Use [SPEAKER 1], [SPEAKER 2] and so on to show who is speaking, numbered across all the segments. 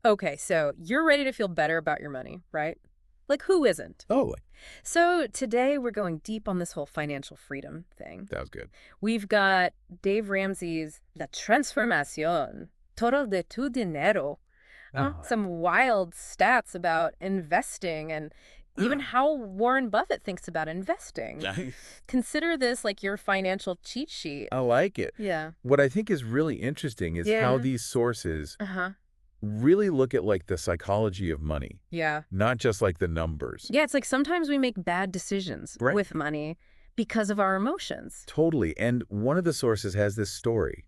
[SPEAKER 1] Okay, so you're ready to feel better about your money, right? Like, who isn't?
[SPEAKER 2] Oh,
[SPEAKER 1] So today we're going deep on this whole financial freedom thing.
[SPEAKER 2] that was good.
[SPEAKER 1] We've got Dave Ramsey's La Transformación Total de tu Dinero.
[SPEAKER 2] Oh.
[SPEAKER 1] Some wild stats about investing and even how Warren Buffett thinks about investing.
[SPEAKER 2] Nice.
[SPEAKER 1] Consider this like your financial cheat sheet.
[SPEAKER 2] I like it.
[SPEAKER 1] Yeah.
[SPEAKER 2] What I think is really interesting is how
[SPEAKER 1] Yeah.
[SPEAKER 2] these sources
[SPEAKER 1] Uh-huh.
[SPEAKER 2] really look at like the psychology of money,
[SPEAKER 1] Yeah.
[SPEAKER 2] not just like the numbers.
[SPEAKER 1] Yeah, it's like sometimes we make bad decisions
[SPEAKER 2] Right.
[SPEAKER 1] with money because of our emotions.
[SPEAKER 2] Totally. And one of the sources has this story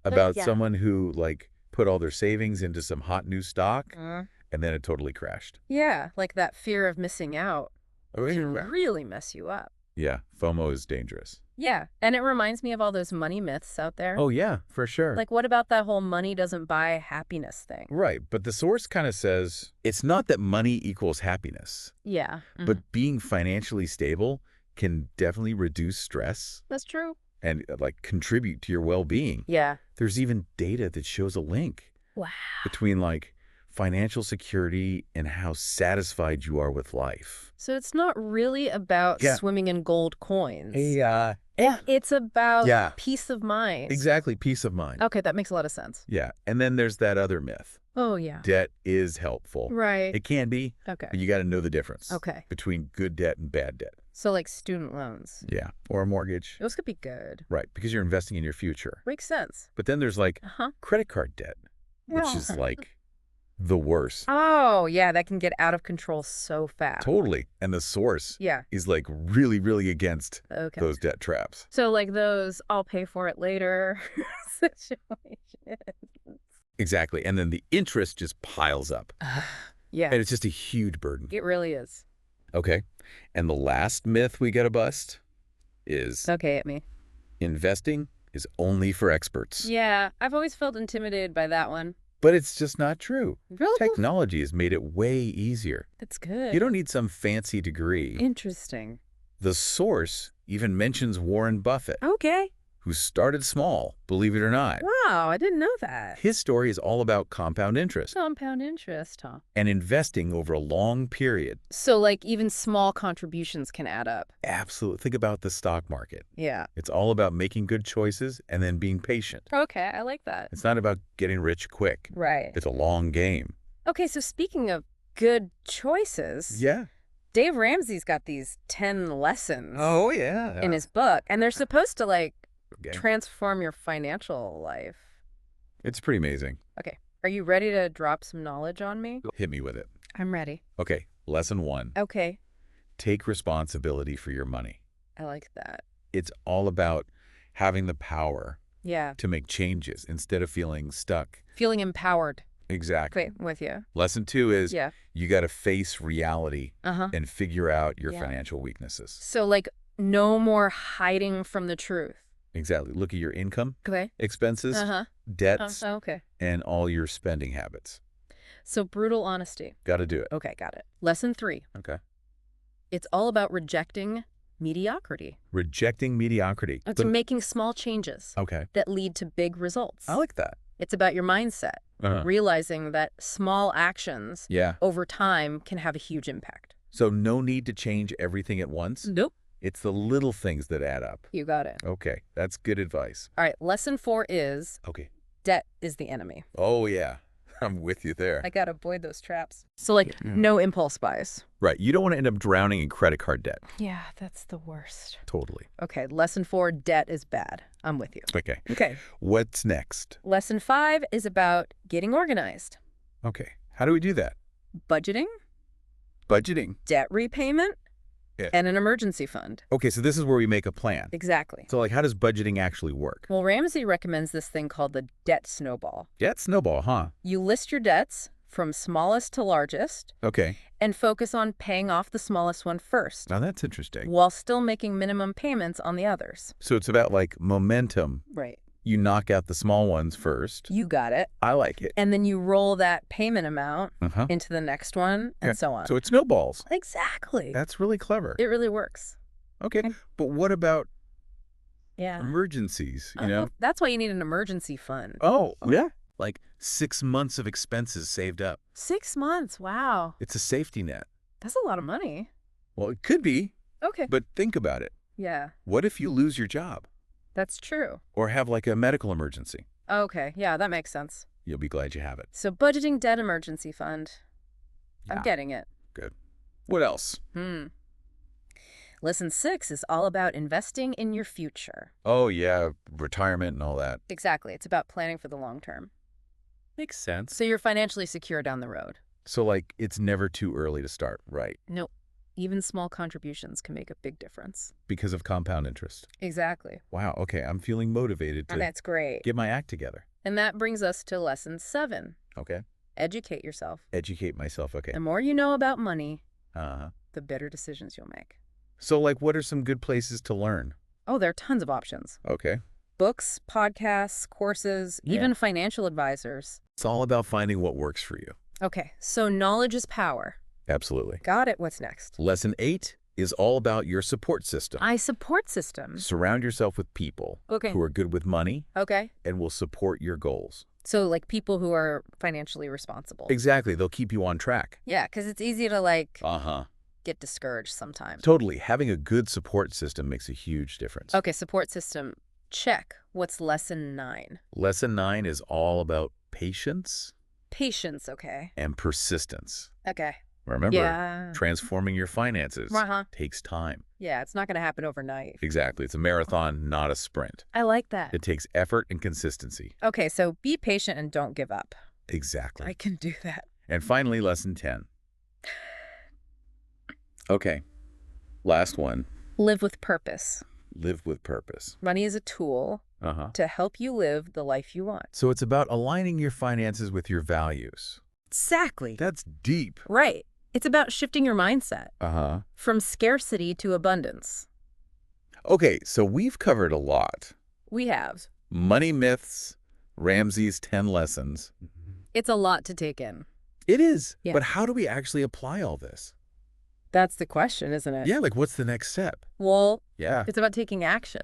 [SPEAKER 2] about
[SPEAKER 1] yeah.
[SPEAKER 2] someone who like put all their savings into some hot new stock
[SPEAKER 1] Mm.
[SPEAKER 2] and then it totally crashed.
[SPEAKER 1] Yeah, like that fear of missing out
[SPEAKER 2] Oh,
[SPEAKER 1] can
[SPEAKER 2] yeah.
[SPEAKER 1] really mess you up.
[SPEAKER 2] Yeah, FOMO is dangerous.
[SPEAKER 1] Yeah, and it reminds me of all those money myths out there.
[SPEAKER 2] Oh, yeah, for sure.
[SPEAKER 1] Like, what about that whole money doesn't buy happiness thing?
[SPEAKER 2] Right. But the source kind of says it's not that money equals happiness,
[SPEAKER 1] Yeah.
[SPEAKER 2] but being financially stable can definitely reduce stress
[SPEAKER 1] That's true.
[SPEAKER 2] and like contribute to your well-being.
[SPEAKER 1] Yeah.
[SPEAKER 2] There's even data that shows a link
[SPEAKER 1] Wow.
[SPEAKER 2] between like financial security and how satisfied you are with life.
[SPEAKER 1] So it's not really about
[SPEAKER 2] Yeah.
[SPEAKER 1] swimming in gold coins.
[SPEAKER 2] Yeah.
[SPEAKER 1] It's about
[SPEAKER 2] Yeah.
[SPEAKER 1] peace of mind.
[SPEAKER 2] Exactly. Peace of mind.
[SPEAKER 1] Okay, that makes a lot of sense.
[SPEAKER 2] Yeah. And then there's that other myth.
[SPEAKER 1] Oh, yeah.
[SPEAKER 2] Debt is helpful.
[SPEAKER 1] Right.
[SPEAKER 2] It can be,
[SPEAKER 1] Okay.
[SPEAKER 2] but you got to know the difference
[SPEAKER 1] Okay.
[SPEAKER 2] between good debt and bad debt.
[SPEAKER 1] So like student loans.
[SPEAKER 2] Yeah. Or a mortgage.
[SPEAKER 1] Those could be good.
[SPEAKER 2] Right. Because you're investing in your future.
[SPEAKER 1] Makes sense.
[SPEAKER 2] But then there's like
[SPEAKER 1] Uh-huh.
[SPEAKER 2] credit card debt, which is like the worst.
[SPEAKER 1] Oh, yeah, that can get out of control so fast.
[SPEAKER 2] Totally. And the source
[SPEAKER 1] Yeah.
[SPEAKER 2] is like really, really against
[SPEAKER 1] Okay.
[SPEAKER 2] those debt traps.
[SPEAKER 1] So like those I'll pay for it later situations.
[SPEAKER 2] Exactly. And then the interest just piles up.
[SPEAKER 1] Yeah,
[SPEAKER 2] And it's just a huge burden.
[SPEAKER 1] it really is.
[SPEAKER 2] Okay. And the last myth we got to bust is
[SPEAKER 1] Okay, at me.
[SPEAKER 2] investing is only for experts.
[SPEAKER 1] Yeah, I've always felt intimidated by that one.
[SPEAKER 2] But it's just not true.
[SPEAKER 1] Really?
[SPEAKER 2] Technology has made it way easier.
[SPEAKER 1] That's good.
[SPEAKER 2] You don't need some fancy degree.
[SPEAKER 1] Interesting.
[SPEAKER 2] The source even mentions Warren Buffett,
[SPEAKER 1] Okay.
[SPEAKER 2] who started small, believe it or not.
[SPEAKER 1] Wow, I didn't know that.
[SPEAKER 2] His story is all about compound interest
[SPEAKER 1] Compound interest, huh?
[SPEAKER 2] and investing over a long period.
[SPEAKER 1] So like even small contributions can add up.
[SPEAKER 2] Absolutely. Think about the stock market.
[SPEAKER 1] Yeah.
[SPEAKER 2] It's all about making good choices and then being patient.
[SPEAKER 1] Okay, I like that.
[SPEAKER 2] It's not about getting rich quick.
[SPEAKER 1] Right.
[SPEAKER 2] It's a long game.
[SPEAKER 1] Okay, so speaking of good choices,
[SPEAKER 2] Yeah.
[SPEAKER 1] Dave Ramsey's got these 10 lessons
[SPEAKER 2] Oh, yeah.
[SPEAKER 1] in his book, and they're supposed to like
[SPEAKER 2] Okay.
[SPEAKER 1] transform your financial life.
[SPEAKER 2] It's pretty amazing.
[SPEAKER 1] Okay, are you ready to drop some knowledge on me?
[SPEAKER 2] Hit me with it.
[SPEAKER 1] I'm ready.
[SPEAKER 2] Okay. Lesson 1.
[SPEAKER 1] Okay,
[SPEAKER 2] Take responsibility for your money.
[SPEAKER 1] I like that.
[SPEAKER 2] It's all about having the power
[SPEAKER 1] Yeah,
[SPEAKER 2] to make changes instead of feeling stuck.
[SPEAKER 1] feeling empowered.
[SPEAKER 2] Exactly.
[SPEAKER 1] Wait, with you.
[SPEAKER 2] Lesson 2 is
[SPEAKER 1] Yeah.
[SPEAKER 2] you got to face reality
[SPEAKER 1] Uh-huh.
[SPEAKER 2] and figure out your
[SPEAKER 1] Yeah.
[SPEAKER 2] financial weaknesses.
[SPEAKER 1] So like no more hiding from the truth.
[SPEAKER 2] Exactly. Look at your income,
[SPEAKER 1] Okay.
[SPEAKER 2] expenses,
[SPEAKER 1] Uh-huh.
[SPEAKER 2] debts,
[SPEAKER 1] Okay.
[SPEAKER 2] and all your spending habits.
[SPEAKER 1] So brutal honesty.
[SPEAKER 2] Got to do it.
[SPEAKER 1] Okay, got it. Lesson 3.
[SPEAKER 2] Okay.
[SPEAKER 1] It's all about rejecting mediocrity.
[SPEAKER 2] Rejecting mediocrity.
[SPEAKER 1] It's making small changes
[SPEAKER 2] Okay.
[SPEAKER 1] that lead to big results.
[SPEAKER 2] I like that.
[SPEAKER 1] It's about your mindset, realizing that small actions
[SPEAKER 2] Yeah.
[SPEAKER 1] over time can have a huge impact.
[SPEAKER 2] So no need to change everything at once.
[SPEAKER 1] Nope.
[SPEAKER 2] It's the little things that add up.
[SPEAKER 1] You got it.
[SPEAKER 2] Okay. That's good advice.
[SPEAKER 1] All right, lesson 4 is
[SPEAKER 2] Okay.
[SPEAKER 1] debt is the enemy.
[SPEAKER 2] Oh, yeah. I'm with you there.
[SPEAKER 1] I gotta avoid those traps. So like no impulse buys.
[SPEAKER 2] Right. You don't want to end up drowning in credit card debt.
[SPEAKER 1] Yeah, that's the worst.
[SPEAKER 2] Totally.
[SPEAKER 1] Okay, lesson 4, debt is bad. I'm with you.
[SPEAKER 2] Okay.
[SPEAKER 1] Okay.
[SPEAKER 2] What's next?
[SPEAKER 1] Lesson 5 is about getting organized.
[SPEAKER 2] Okay. How do we do that?
[SPEAKER 1] Budgeting,
[SPEAKER 2] Budgeting.
[SPEAKER 1] debt repayment,
[SPEAKER 2] Yeah.
[SPEAKER 1] and an emergency fund.
[SPEAKER 2] Okay, so this is where we make a plan.
[SPEAKER 1] Exactly.
[SPEAKER 2] So like how does budgeting actually work?
[SPEAKER 1] Well, Ramsey recommends this thing called the debt snowball.
[SPEAKER 2] Yeah, it's snowball, huh?
[SPEAKER 1] You list your debts from smallest to largest
[SPEAKER 2] Okay.
[SPEAKER 1] and focus on paying off the smallest one first
[SPEAKER 2] Now that's interesting.
[SPEAKER 1] while still making minimum payments on the others.
[SPEAKER 2] So it's about like momentum.
[SPEAKER 1] Right.
[SPEAKER 2] You knock out the small ones first.
[SPEAKER 1] You got it.
[SPEAKER 2] I like it.
[SPEAKER 1] And then you roll that payment amount
[SPEAKER 2] Uh-huh.
[SPEAKER 1] into the next one and
[SPEAKER 2] Yeah.
[SPEAKER 1] so on.
[SPEAKER 2] So it snowballs.
[SPEAKER 1] Exactly.
[SPEAKER 2] That's really clever.
[SPEAKER 1] It really works.
[SPEAKER 2] Okay.
[SPEAKER 1] And-
[SPEAKER 2] But what about
[SPEAKER 1] Yeah.
[SPEAKER 2] emergencies, you know?
[SPEAKER 1] That's why you need an emergency fund.
[SPEAKER 2] Oh, yeah. Like 6 months of expenses saved up.
[SPEAKER 1] 6 months, wow.
[SPEAKER 2] It's a safety net.
[SPEAKER 1] That's a lot of money.
[SPEAKER 2] Well, it could be,
[SPEAKER 1] Okay.
[SPEAKER 2] but think about it.
[SPEAKER 1] Yeah,
[SPEAKER 2] What if you lose your job
[SPEAKER 1] that's true.
[SPEAKER 2] or have like a medical emergency?
[SPEAKER 1] Okay, yeah, that makes sense.
[SPEAKER 2] You'll be glad you have it.
[SPEAKER 1] So budgeting debt emergency fund. I'm
[SPEAKER 2] Yeah.
[SPEAKER 1] getting it.
[SPEAKER 2] Good. What else?
[SPEAKER 1] Lesson 6 is all about investing in your future.
[SPEAKER 2] Oh, yeah, retirement and all that.
[SPEAKER 1] Exactly. It's about planning for the long term.
[SPEAKER 2] Makes sense.
[SPEAKER 1] So you're financially secure down the road.
[SPEAKER 2] So, like, it's never too early to start, right?
[SPEAKER 1] No, even small contributions can make a big difference.
[SPEAKER 2] Because of compound interest.
[SPEAKER 1] Exactly.
[SPEAKER 2] Wow, okay, I'm feeling motivated
[SPEAKER 1] And
[SPEAKER 2] to
[SPEAKER 1] that's great.
[SPEAKER 2] get my act together.
[SPEAKER 1] And that brings us to lesson 7.
[SPEAKER 2] Okay.
[SPEAKER 1] Educate yourself.
[SPEAKER 2] Educate myself, okay.
[SPEAKER 1] The more you know about money,
[SPEAKER 2] Uh-huh.
[SPEAKER 1] the better decisions you'll make.
[SPEAKER 2] So, like, what are some good places to learn?
[SPEAKER 1] Oh, there are tons of options.
[SPEAKER 2] Okay.
[SPEAKER 1] Books, podcasts, courses,
[SPEAKER 2] Yeah.
[SPEAKER 1] even financial advisors.
[SPEAKER 2] It's all about finding what works for you.
[SPEAKER 1] Okay, so knowledge is power.
[SPEAKER 2] Absolutely.
[SPEAKER 1] Got it. What's next?
[SPEAKER 2] Lesson 8 is all about your support system.
[SPEAKER 1] Support systems.
[SPEAKER 2] Surround yourself with people
[SPEAKER 1] Okay.
[SPEAKER 2] who are good with money
[SPEAKER 1] Okay.
[SPEAKER 2] and will support your goals.
[SPEAKER 1] So like people who are financially responsible.
[SPEAKER 2] Exactly. They'll keep you on track.
[SPEAKER 1] Yeah, because it's easy to like
[SPEAKER 2] Uh-huh.
[SPEAKER 1] get discouraged sometimes.
[SPEAKER 2] Totally. Having a good support system makes a huge difference.
[SPEAKER 1] Okay, support system. Check. What's lesson 9?
[SPEAKER 2] Lesson 9 is all about patience
[SPEAKER 1] Patience, okay.
[SPEAKER 2] and persistence.
[SPEAKER 1] Okay.
[SPEAKER 2] Remember,
[SPEAKER 1] Yeah.
[SPEAKER 2] transforming your finances
[SPEAKER 1] Uh-huh.
[SPEAKER 2] takes time.
[SPEAKER 1] Yeah, it's not going to happen overnight.
[SPEAKER 2] Exactly. It's a marathon, not a sprint.
[SPEAKER 1] I like that.
[SPEAKER 2] It takes effort and consistency.
[SPEAKER 1] Okay, so be patient and don't give up.
[SPEAKER 2] Exactly.
[SPEAKER 1] I can do that.
[SPEAKER 2] And finally, lesson 10. Okay. Last one.
[SPEAKER 1] Live with purpose.
[SPEAKER 2] Live with purpose.
[SPEAKER 1] Money is a tool
[SPEAKER 2] Uh-huh.
[SPEAKER 1] to help you live the life you want.
[SPEAKER 2] So it's about aligning your finances with your values.
[SPEAKER 1] Exactly.
[SPEAKER 2] That's deep.
[SPEAKER 1] Right. It's about shifting your mindset
[SPEAKER 2] Uh-huh.
[SPEAKER 1] from scarcity to abundance.
[SPEAKER 2] Okay, so we've covered a lot.
[SPEAKER 1] We have.
[SPEAKER 2] Money myths, Ramsey's 10 lessons.
[SPEAKER 1] It's a lot to take in.
[SPEAKER 2] It is.
[SPEAKER 1] Yeah.
[SPEAKER 2] But how do we actually apply all this?
[SPEAKER 1] That's the question, isn't it?
[SPEAKER 2] Yeah, like what's the next step?
[SPEAKER 1] Well,
[SPEAKER 2] Yeah.
[SPEAKER 1] it's about taking action.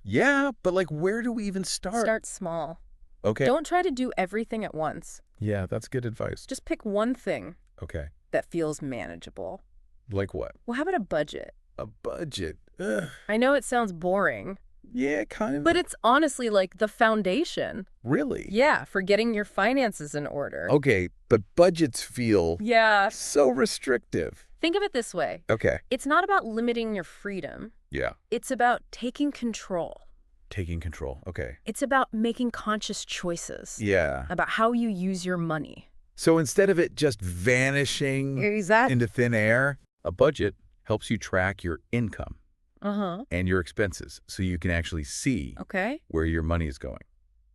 [SPEAKER 2] Yeah, but like where do we even start?
[SPEAKER 1] Start small.
[SPEAKER 2] Okay.
[SPEAKER 1] Don't try to do everything at once.
[SPEAKER 2] Yeah, that's good advice.
[SPEAKER 1] Just pick one thing
[SPEAKER 2] Okay.
[SPEAKER 1] that feels manageable.
[SPEAKER 2] Like what?
[SPEAKER 1] Well, how about a budget?
[SPEAKER 2] A budget. Ugh.
[SPEAKER 1] I know it sounds boring,
[SPEAKER 2] Yeah, kind of.
[SPEAKER 1] but it's honestly like the foundation.
[SPEAKER 2] Really?
[SPEAKER 1] Yeah, for getting your finances in order.
[SPEAKER 2] Okay, but budgets feel
[SPEAKER 1] Yeah.
[SPEAKER 2] so restrictive.
[SPEAKER 1] Think of it this way.
[SPEAKER 2] Okay.
[SPEAKER 1] It's not about limiting your freedom.
[SPEAKER 2] Yeah.
[SPEAKER 1] It's about taking control.
[SPEAKER 2] Taking control. Okay.
[SPEAKER 1] It's about making conscious choices
[SPEAKER 2] Yeah.
[SPEAKER 1] about how you use your money.
[SPEAKER 2] So instead of it just vanishing
[SPEAKER 1] Exactly.
[SPEAKER 2] into thin air, a budget helps you track your income
[SPEAKER 1] Uh-huh.
[SPEAKER 2] and your expenses so you can actually see
[SPEAKER 1] Okay.
[SPEAKER 2] where your money is going.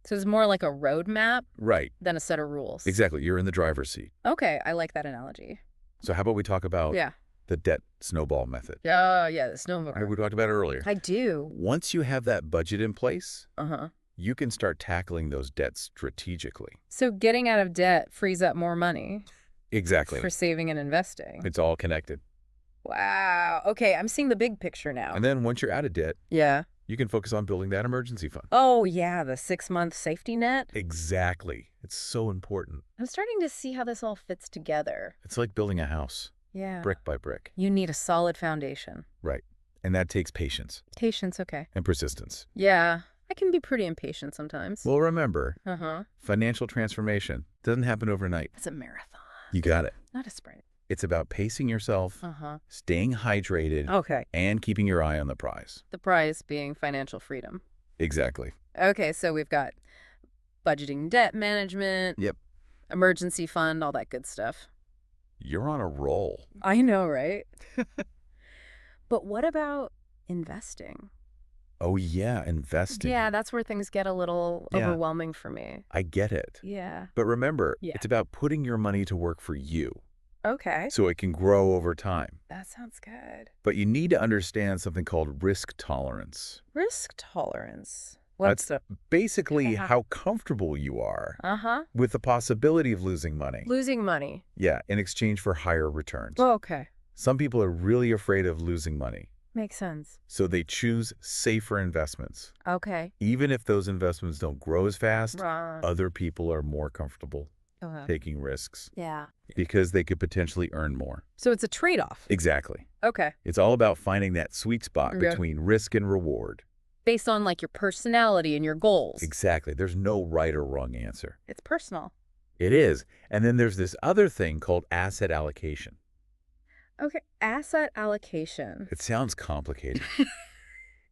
[SPEAKER 1] So it's more like a roadmap
[SPEAKER 2] Right.
[SPEAKER 1] than a set of rules.
[SPEAKER 2] Exactly. You're in the driver's seat.
[SPEAKER 1] Okay, I like that analogy.
[SPEAKER 2] So how about we talk about
[SPEAKER 1] Yeah.
[SPEAKER 2] the debt snowball method?
[SPEAKER 1] Yeah, the snowball.
[SPEAKER 2] We talked about it earlier.
[SPEAKER 1] I do.
[SPEAKER 2] Once you have that budget in place,
[SPEAKER 1] Uh-huh.
[SPEAKER 2] you can start tackling those debts strategically.
[SPEAKER 1] So getting out of debt frees up more money
[SPEAKER 2] Exactly.
[SPEAKER 1] for saving and investing.
[SPEAKER 2] It's all connected.
[SPEAKER 1] Wow. Okay, I'm seeing the big picture now.
[SPEAKER 2] And then once you're out of debt,
[SPEAKER 1] Yeah.
[SPEAKER 2] you can focus on building that emergency fund.
[SPEAKER 1] Oh, yeah, the 6-month safety net.
[SPEAKER 2] Exactly. It's so important.
[SPEAKER 1] I'm starting to see how this all fits together.
[SPEAKER 2] It's like building a house,
[SPEAKER 1] Yeah.
[SPEAKER 2] brick by brick.
[SPEAKER 1] You need a solid foundation.
[SPEAKER 2] Right. And that takes patience
[SPEAKER 1] Patience, okay.
[SPEAKER 2] and persistence.
[SPEAKER 1] Yeah, I can be pretty impatient sometimes.
[SPEAKER 2] Well, remember,
[SPEAKER 1] Uh-huh.
[SPEAKER 2] financial transformation doesn't happen overnight.
[SPEAKER 1] It's a marathon,
[SPEAKER 2] You got it.
[SPEAKER 1] not a sprint.
[SPEAKER 2] It's about pacing yourself,
[SPEAKER 1] Uh-huh.
[SPEAKER 2] staying hydrated,
[SPEAKER 1] Okay.
[SPEAKER 2] and keeping your eye on the prize.
[SPEAKER 1] The prize being financial freedom.
[SPEAKER 2] Exactly.
[SPEAKER 1] Okay, so we've got budgeting, debt management.
[SPEAKER 2] Yep.
[SPEAKER 1] Emergency fund, all that good stuff.
[SPEAKER 2] You're on a roll.
[SPEAKER 1] I know, right? But what about investing?
[SPEAKER 2] Oh, yeah, investing.
[SPEAKER 1] Yeah, that's where things get a little
[SPEAKER 2] Yeah.
[SPEAKER 1] overwhelming for me.
[SPEAKER 2] I get it.
[SPEAKER 1] Yeah.
[SPEAKER 2] But remember,
[SPEAKER 1] Yeah.
[SPEAKER 2] it's about putting your money to work for you
[SPEAKER 1] Okay.
[SPEAKER 2] so it can grow over time.
[SPEAKER 1] That sounds good.
[SPEAKER 2] But you need to understand something called risk tolerance.
[SPEAKER 1] Risk tolerance. What's the...
[SPEAKER 2] Basically, how comfortable you are
[SPEAKER 1] Uh-huh.
[SPEAKER 2] with the possibility of losing money.
[SPEAKER 1] Losing money.
[SPEAKER 2] Yeah, in exchange for higher returns.
[SPEAKER 1] Oh, okay.
[SPEAKER 2] Some people are really afraid of losing money.
[SPEAKER 1] Makes sense.
[SPEAKER 2] So they choose safer investments.
[SPEAKER 1] Okay.
[SPEAKER 2] Even if those investments don't grow as fast,
[SPEAKER 1] Right.
[SPEAKER 2] other people are more comfortable
[SPEAKER 1] Okay.
[SPEAKER 2] taking risks
[SPEAKER 1] Yeah.
[SPEAKER 2] because they could potentially earn more.
[SPEAKER 1] So it's a trade-off.
[SPEAKER 2] Exactly.
[SPEAKER 1] Okay.
[SPEAKER 2] It's all about finding that sweet spot
[SPEAKER 1] Yeah.
[SPEAKER 2] between risk and reward.
[SPEAKER 1] Based on like your personality and your goals.
[SPEAKER 2] Exactly. There's no right or wrong answer.
[SPEAKER 1] It's personal.
[SPEAKER 2] It is. And then there's this other thing called asset allocation.
[SPEAKER 1] Okay. Asset allocation.
[SPEAKER 2] It sounds complicated,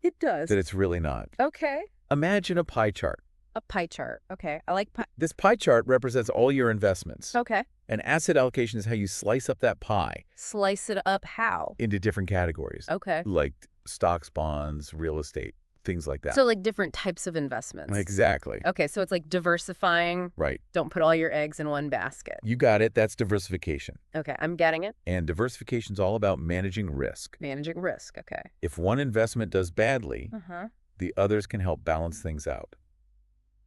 [SPEAKER 1] It does.
[SPEAKER 2] but it's really not.
[SPEAKER 1] Okay.
[SPEAKER 2] Imagine a pie chart.
[SPEAKER 1] A pie chart. Okay. I like pie.
[SPEAKER 2] This pie chart represents all your investments.
[SPEAKER 1] Okay.
[SPEAKER 2] And asset allocation is how you slice up that pie
[SPEAKER 1] Slice it up how?
[SPEAKER 2] into different categories,
[SPEAKER 1] Okay.
[SPEAKER 2] like stocks, bonds, real estate, things like that.
[SPEAKER 1] So like different types of investments.
[SPEAKER 2] Exactly.
[SPEAKER 1] Okay. So it's like diversifying.
[SPEAKER 2] Right.
[SPEAKER 1] Don't put all your eggs in one basket.
[SPEAKER 2] You got it. That's diversification.
[SPEAKER 1] Okay. I'm getting it.
[SPEAKER 2] And diversification is all about managing risk.
[SPEAKER 1] Managing risk. Okay.
[SPEAKER 2] If one investment does badly,
[SPEAKER 1] Uh-huh.
[SPEAKER 2] the others can help balance things out.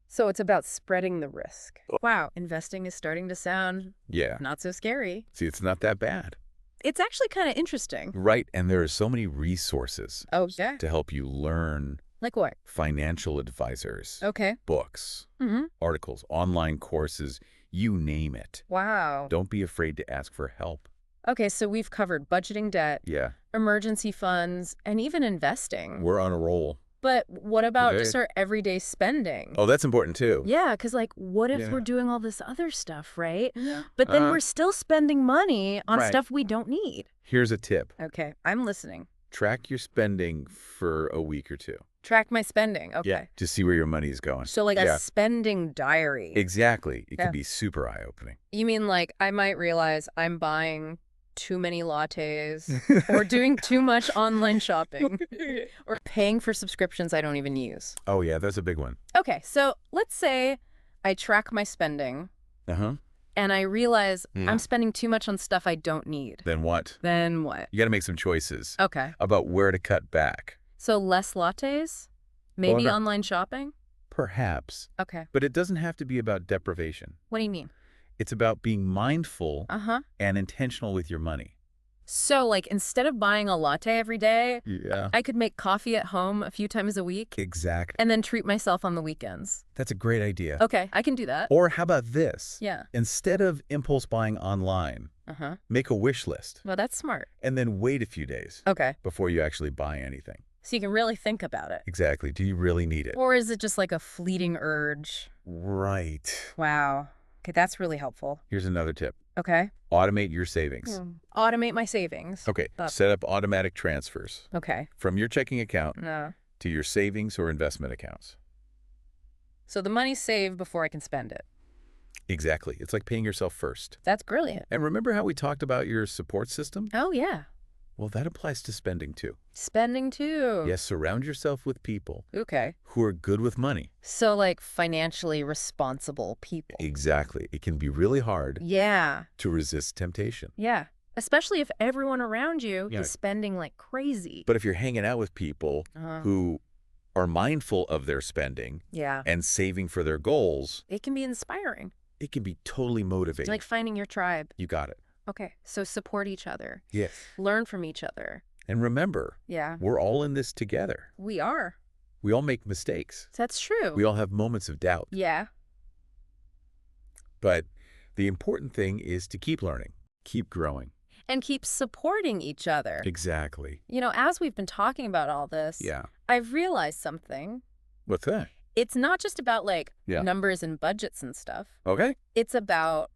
[SPEAKER 1] So it's about spreading the risk. Wow. Investing is starting to sound
[SPEAKER 2] Yeah.
[SPEAKER 1] not so scary.
[SPEAKER 2] See, it's not that bad.
[SPEAKER 1] It's actually kind of interesting.
[SPEAKER 2] Right. And there are so many resources
[SPEAKER 1] Oh, yeah.
[SPEAKER 2] to help you learn.
[SPEAKER 1] Like what?
[SPEAKER 2] Financial advisors,
[SPEAKER 1] Okay.
[SPEAKER 2] books,
[SPEAKER 1] Mm-hmm.
[SPEAKER 2] articles, online courses, you name it.
[SPEAKER 1] Wow.
[SPEAKER 2] Don't be afraid to ask for help.
[SPEAKER 1] Okay, so we've covered budgeting debt,
[SPEAKER 2] Yeah.
[SPEAKER 1] emergency funds, and even investing.
[SPEAKER 2] We're on a roll.
[SPEAKER 1] But what about
[SPEAKER 2] Okay.
[SPEAKER 1] just our everyday spending?
[SPEAKER 2] Oh, that's important too.
[SPEAKER 1] Yeah, because like, what if
[SPEAKER 2] Yeah.
[SPEAKER 1] we're doing all this other stuff, right?
[SPEAKER 2] Yeah.
[SPEAKER 1] But then we're still spending money on
[SPEAKER 2] Right.
[SPEAKER 1] stuff we don't need.
[SPEAKER 2] Here's a tip.
[SPEAKER 1] Okay, I'm listening.
[SPEAKER 2] Track your spending for a week or two.
[SPEAKER 1] Track my spending. Okay.
[SPEAKER 2] Yeah. To see where your money is going.
[SPEAKER 1] So like
[SPEAKER 2] Yeah.
[SPEAKER 1] a spending diary.
[SPEAKER 2] Exactly. It
[SPEAKER 1] Yeah.
[SPEAKER 2] can be super eye-opening.
[SPEAKER 1] You mean like I might realize I'm buying too many lattes or doing too much online shopping or paying for subscriptions I don't even use.
[SPEAKER 2] Oh, yeah. That's a big one.
[SPEAKER 1] Okay, so let's say I track my spending
[SPEAKER 2] Uh-huh.
[SPEAKER 1] and I realize
[SPEAKER 2] Yeah.
[SPEAKER 1] I'm spending too much on stuff I don't need.
[SPEAKER 2] Then what?
[SPEAKER 1] Then what?
[SPEAKER 2] You got to make some choices
[SPEAKER 1] Okay,
[SPEAKER 2] about where to cut back.
[SPEAKER 1] so less lattes? Maybe
[SPEAKER 2] no.
[SPEAKER 1] online shopping?
[SPEAKER 2] Perhaps.
[SPEAKER 1] Okay,
[SPEAKER 2] But it doesn't have to be about deprivation.
[SPEAKER 1] what do you mean?
[SPEAKER 2] It's about being mindful
[SPEAKER 1] Uh-huh.
[SPEAKER 2] and intentional with your money.
[SPEAKER 1] So like instead of buying a latte every day,
[SPEAKER 2] Yeah.
[SPEAKER 1] I could make coffee at home a few times a week
[SPEAKER 2] Exactly.
[SPEAKER 1] and then treat myself on the weekends.
[SPEAKER 2] That's a great idea.
[SPEAKER 1] Okay, I can do that.
[SPEAKER 2] Or how about this?
[SPEAKER 1] Yeah.
[SPEAKER 2] Instead of impulse buying online,
[SPEAKER 1] Uh-huh.
[SPEAKER 2] make a wish list
[SPEAKER 1] Well, that's smart.
[SPEAKER 2] and then wait a few days
[SPEAKER 1] Okay.
[SPEAKER 2] before you actually buy anything.
[SPEAKER 1] So you can really think about it.
[SPEAKER 2] Exactly. Do you really need it?
[SPEAKER 1] Or is it just like a fleeting urge?
[SPEAKER 2] Right.
[SPEAKER 1] Wow. Okay, that's really helpful.
[SPEAKER 2] Here's another tip.
[SPEAKER 1] Okay.
[SPEAKER 2] Automate your savings.
[SPEAKER 1] Automate my savings.
[SPEAKER 2] Okay.
[SPEAKER 1] Up.
[SPEAKER 2] Set up automatic transfers
[SPEAKER 1] Okay.
[SPEAKER 2] from your checking account
[SPEAKER 1] No.
[SPEAKER 2] to your savings or investment accounts.
[SPEAKER 1] So the money's saved before I can spend it.
[SPEAKER 2] Exactly. It's like paying yourself first.
[SPEAKER 1] That's brilliant.
[SPEAKER 2] And remember how we talked about your support system?
[SPEAKER 1] Oh, yeah.
[SPEAKER 2] Well, that applies to spending too.
[SPEAKER 1] Spending too.
[SPEAKER 2] Yes, surround yourself with people
[SPEAKER 1] Okay.
[SPEAKER 2] who are good with money.
[SPEAKER 1] So like financially responsible people.
[SPEAKER 2] Exactly. It can be really hard
[SPEAKER 1] Yeah.
[SPEAKER 2] to resist temptation.
[SPEAKER 1] Yeah. Especially if everyone around you
[SPEAKER 2] Yeah.
[SPEAKER 1] is spending like crazy.
[SPEAKER 2] But if you're hanging out with people
[SPEAKER 1] Uh-huh.
[SPEAKER 2] who are mindful of their spending
[SPEAKER 1] Yeah.
[SPEAKER 2] and saving for their goals,
[SPEAKER 1] It can be inspiring.
[SPEAKER 2] it can be totally motivating.
[SPEAKER 1] Like finding your tribe.
[SPEAKER 2] You got it.
[SPEAKER 1] Okay. So support each other.
[SPEAKER 2] Yes.
[SPEAKER 1] Learn from each other.
[SPEAKER 2] And remember,
[SPEAKER 1] Yeah.
[SPEAKER 2] we're all in this together.
[SPEAKER 1] We are.
[SPEAKER 2] We all make mistakes.
[SPEAKER 1] That's true.
[SPEAKER 2] We all have moments of doubt.
[SPEAKER 1] Yeah.
[SPEAKER 2] But the important thing is to keep learning, keep growing.
[SPEAKER 1] And keep supporting each other.
[SPEAKER 2] Exactly.
[SPEAKER 1] You know, as we've been talking about all this,
[SPEAKER 2] Yeah.
[SPEAKER 1] I've realized something.
[SPEAKER 2] What's that?
[SPEAKER 1] It's not just about like
[SPEAKER 2] Yeah.
[SPEAKER 1] numbers and budgets and stuff.
[SPEAKER 2] Okay.
[SPEAKER 1] It's about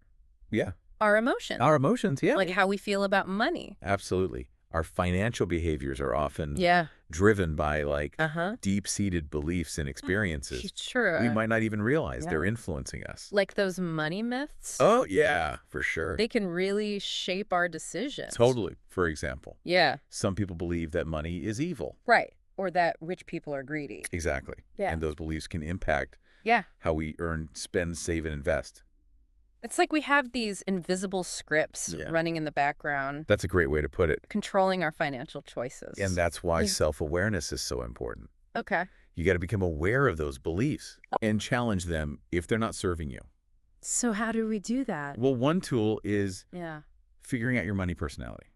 [SPEAKER 2] Yeah.
[SPEAKER 1] our emotions.
[SPEAKER 2] Our emotions, yeah.
[SPEAKER 1] Like how we feel about money.
[SPEAKER 2] Absolutely. Our financial behaviors are often
[SPEAKER 1] Yeah.
[SPEAKER 2] driven by like
[SPEAKER 1] Uh-huh.
[SPEAKER 2] deep-seated beliefs and experiences.
[SPEAKER 1] True.
[SPEAKER 2] We might not even realize
[SPEAKER 1] Yeah.
[SPEAKER 2] they're influencing us.
[SPEAKER 1] Like those money myths.
[SPEAKER 2] Oh, yeah, for sure.
[SPEAKER 1] They can really shape our decisions.
[SPEAKER 2] Totally. For example,
[SPEAKER 1] Yeah.
[SPEAKER 2] some people believe that money is evil.
[SPEAKER 1] Right. Or that rich people are greedy.
[SPEAKER 2] Exactly.
[SPEAKER 1] Yeah.
[SPEAKER 2] And those beliefs can impact
[SPEAKER 1] Yeah.
[SPEAKER 2] how we earn, spend, save, and invest.
[SPEAKER 1] It's like we have these invisible scripts
[SPEAKER 2] Yeah.
[SPEAKER 1] running in the background,
[SPEAKER 2] That's a great way to put it.
[SPEAKER 1] controlling our financial choices.
[SPEAKER 2] And that's why
[SPEAKER 1] Yeah.
[SPEAKER 2] self-awareness is so important.
[SPEAKER 1] Okay.
[SPEAKER 2] You got to become aware of those beliefs and challenge them if they're not serving you.
[SPEAKER 1] So how do we do that?
[SPEAKER 2] Well, one tool is
[SPEAKER 1] Yeah.
[SPEAKER 2] figuring out your money personality.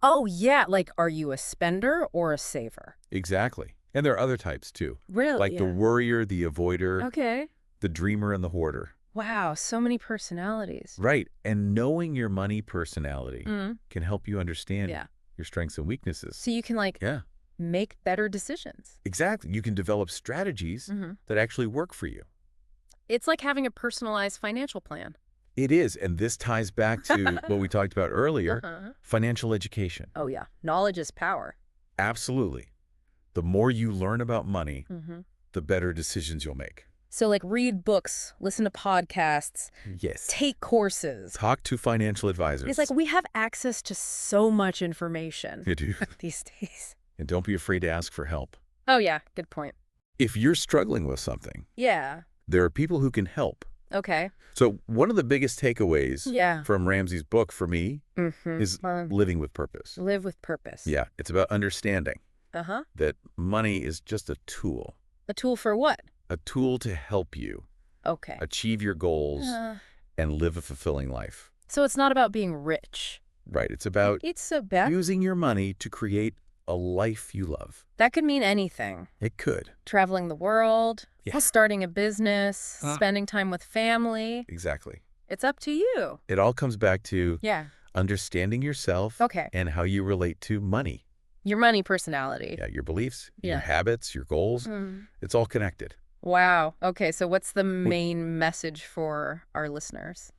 [SPEAKER 1] Oh, yeah. Like, are you a spender or a saver?
[SPEAKER 2] Exactly. And there are other types too,
[SPEAKER 1] Really?
[SPEAKER 2] like the
[SPEAKER 1] Yeah.
[SPEAKER 2] worrier, the avoider,
[SPEAKER 1] Okay.
[SPEAKER 2] the dreamer, and the hoarder.
[SPEAKER 1] Wow, so many personalities.
[SPEAKER 2] Right. And knowing your money personality
[SPEAKER 1] Mm.
[SPEAKER 2] can help you understand
[SPEAKER 1] Yeah.
[SPEAKER 2] your strengths and weaknesses.
[SPEAKER 1] So you can, like,
[SPEAKER 2] Yeah,
[SPEAKER 1] make better decisions.
[SPEAKER 2] exactly. You can develop strategies that actually work for you.
[SPEAKER 1] It's like having a personalized financial plan.
[SPEAKER 2] It is. And this ties back to what we talked about earlier,
[SPEAKER 1] Uh-huh.
[SPEAKER 2] financial education.
[SPEAKER 1] Oh, yeah. Knowledge is power.
[SPEAKER 2] Absolutely. The more you learn about money,
[SPEAKER 1] Mm-hmm.
[SPEAKER 2] the better decisions you'll make.
[SPEAKER 1] So, like, read books, listen to podcasts,
[SPEAKER 2] Yes.
[SPEAKER 1] take courses.
[SPEAKER 2] Talk to financial advisors.
[SPEAKER 1] It's like we have access to so much information
[SPEAKER 2] You do.
[SPEAKER 1] these days.
[SPEAKER 2] And don't be afraid to ask for help.
[SPEAKER 1] Oh, yeah. Good point.
[SPEAKER 2] If you're struggling with something,
[SPEAKER 1] Yeah.
[SPEAKER 2] there are people who can help.
[SPEAKER 1] Okay.
[SPEAKER 2] So one of the biggest takeaways
[SPEAKER 1] Yeah.
[SPEAKER 2] from Ramsey's book for me is living with purpose.
[SPEAKER 1] Live with purpose.
[SPEAKER 2] Yeah, it's about understanding
[SPEAKER 1] Uh-huh.
[SPEAKER 2] that money is just a tool
[SPEAKER 1] For what?
[SPEAKER 2] to help you
[SPEAKER 1] Okay.
[SPEAKER 2] achieve your goals and live a fulfilling life.
[SPEAKER 1] So it's not about being rich.
[SPEAKER 2] Right. It's about
[SPEAKER 1] It's about...
[SPEAKER 2] using your money to create a life you love.
[SPEAKER 1] That could mean anything.
[SPEAKER 2] It could.
[SPEAKER 1] Traveling the world,
[SPEAKER 2] Yeah.
[SPEAKER 1] starting a business, spending time with family.
[SPEAKER 2] Exactly.
[SPEAKER 1] It's up to you.
[SPEAKER 2] It all comes back to
[SPEAKER 1] Yeah.
[SPEAKER 2] understanding yourself
[SPEAKER 1] Okay.
[SPEAKER 2] and how you relate to money.
[SPEAKER 1] Your money personality.
[SPEAKER 2] Yeah, your beliefs, your
[SPEAKER 1] Yeah.
[SPEAKER 2] habits, your goals. It's all connected.
[SPEAKER 1] Wow. Okay, so what's the main message for our listeners?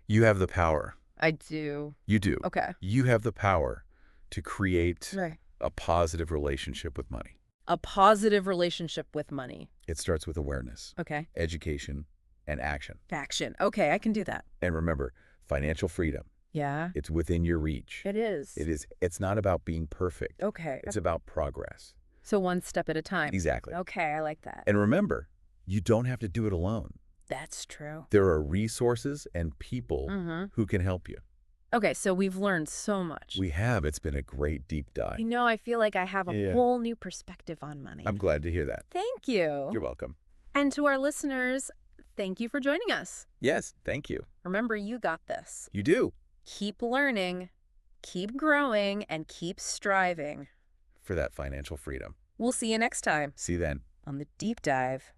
[SPEAKER 2] You have the power.
[SPEAKER 1] I do.
[SPEAKER 2] You do.
[SPEAKER 1] Okay.
[SPEAKER 2] You have the power to create
[SPEAKER 1] Right.
[SPEAKER 2] a positive relationship with money.
[SPEAKER 1] A positive relationship with money.
[SPEAKER 2] It starts with awareness,
[SPEAKER 1] Okay.
[SPEAKER 2] education, and action.
[SPEAKER 1] Action. Okay, I can do that.
[SPEAKER 2] And remember, financial freedom,
[SPEAKER 1] Yeah.
[SPEAKER 2] it's within your reach.
[SPEAKER 1] It is.
[SPEAKER 2] It's not about being perfect.
[SPEAKER 1] Okay.
[SPEAKER 2] It's about progress.
[SPEAKER 1] So one step at a time.
[SPEAKER 2] Exactly.
[SPEAKER 1] Okay, I like that.
[SPEAKER 2] And remember, you don't have to do it alone.
[SPEAKER 1] That's true.
[SPEAKER 2] There are resources and people who can help you.
[SPEAKER 1] Okay, so we've learned so much.
[SPEAKER 2] We have. It's been a great deep dive.
[SPEAKER 1] You know, I feel like I have a
[SPEAKER 2] Yeah.
[SPEAKER 1] whole new perspective on money.
[SPEAKER 2] I'm glad to hear that.
[SPEAKER 1] Thank you.
[SPEAKER 2] You're welcome.
[SPEAKER 1] And to our listeners, thank you for joining us.
[SPEAKER 2] Yes, thank you.
[SPEAKER 1] Remember, you got this.
[SPEAKER 2] You do.
[SPEAKER 1] Keep learning, keep growing, and keep striving.
[SPEAKER 2] For that financial freedom.
[SPEAKER 1] We'll see you next time
[SPEAKER 2] See you then.
[SPEAKER 1] on The Deep Dive.